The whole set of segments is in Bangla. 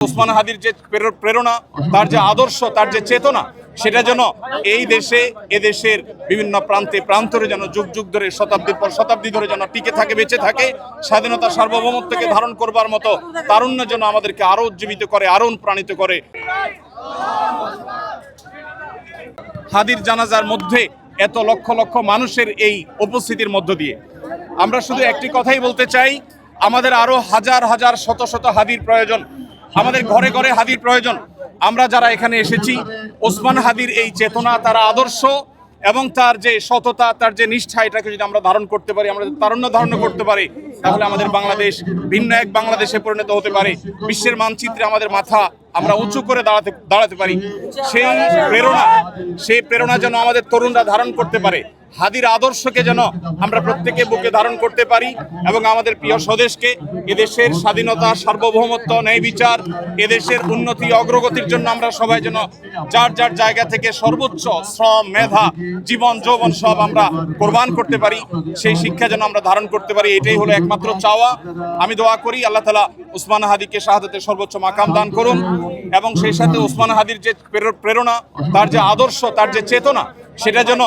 ওসমান হাদির যে প্রেরণা, তার যে আদর্শ, তার যে চেতনা, সেটা যেন এই দেশে এদেশের বিভিন্ন প্রান্তে প্রান্তরে যেন যুগ যুগ ধরে শতাব্দীর পর শতাব্দী ধরে যেন টিকে থাকে, বেঁচে থাকে। স্বাধীনতা সার্বভৌমত্বকে ধারণ করবার মতো তারুণ্য যেন আমাদেরকে আরো উজ্জীবিত করে, আরো অনুপ্রাণিত করে। হাদির জানাজার মধ্যে এত লক্ষ লক্ষ মানুষের এই উপস্থিতির মধ্য দিয়ে আমরা শুধু একটি কথাই বলতে চাই, আমাদের আরো হাজার হাজার শত শত হাদির প্রয়োজন, আমাদের ঘরে ঘরে হাদির প্রয়োজন। আমরা যারা এখানে এসেছি, ওসমান হাদির এই চেতনা, তার আদর্শ এবং তার যে সততা, তার যে নিষ্ঠা, এটাকে যদি আমরা ধারণ করতে পারি, আমরা তারুণ্য ধারণ করতে পারি, তাহলে আমাদের বাংলাদেশ ভিন্ন এক বাংলাদেশে পরিণত হতে পারে। বিশ্বের মানচিত্রে আমাদের মাথা আমরা উঁচু করে দাঁড়াতে পারি। সেই প্রেরণা যেন আমাদের তরুণরা ধারণ করতে পারে। হাদির আদর্শকে যেন আমরা প্রত্যেকে বুকে ধারণ করতে পারি এবং আমাদের প্রিয় স্বদেশকে, এদেশের স্বাধীনতা, সার্বভৌমত্ব, ন্যায় বিচার, এদেশের উন্নতি অগ্রগতির জন্য আমরা সবাই যেন যার যার জায়গা থেকে সর্বোচ্চ শ্রম, মেধা, জীবন, যৌবন সব আমরা কোরবান করতে পারি। সেই শিক্ষা যেন আমরা ধারণ করতে পারি, এটাই হলো একমাত্র চাওয়া। আমি দোয়া করি আল্লাহ তাআলা ওসমান হাদিকে শাহাদাতের সর্বোচ্চ মাকাম দান করুন এবং সেই সাথে ওসমান হাদির যে প্রেরণা, তার যে আদর্শ, তার যে চেতনা, সেটা যেন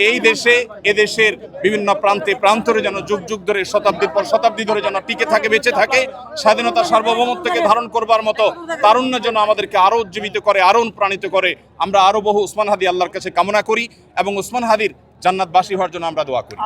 এই দেশে এদেশের বিভিন্ন প্রান্তে প্রান্তরে যেন যুগ যুগ ধরে শতাব্দীর পর শতাব্দী ধরে যেন টিকে থাকে, বেঁচে থাকে। স্বাধীনতা সার্বভৌমত্বকে ধারণ করবার মতো তারুণ্য যেন আমাদেরকে আরো উজ্জীবিত করে, আরো অনুপ্রাণিত করে। আমরা আরো বহু ওসমান হাদি আল্লাহর কাছে কামনা করি এবং ওসমান হাদির জান্নাতবাসী হওয়ার জন্য আমরা দোয়া করি।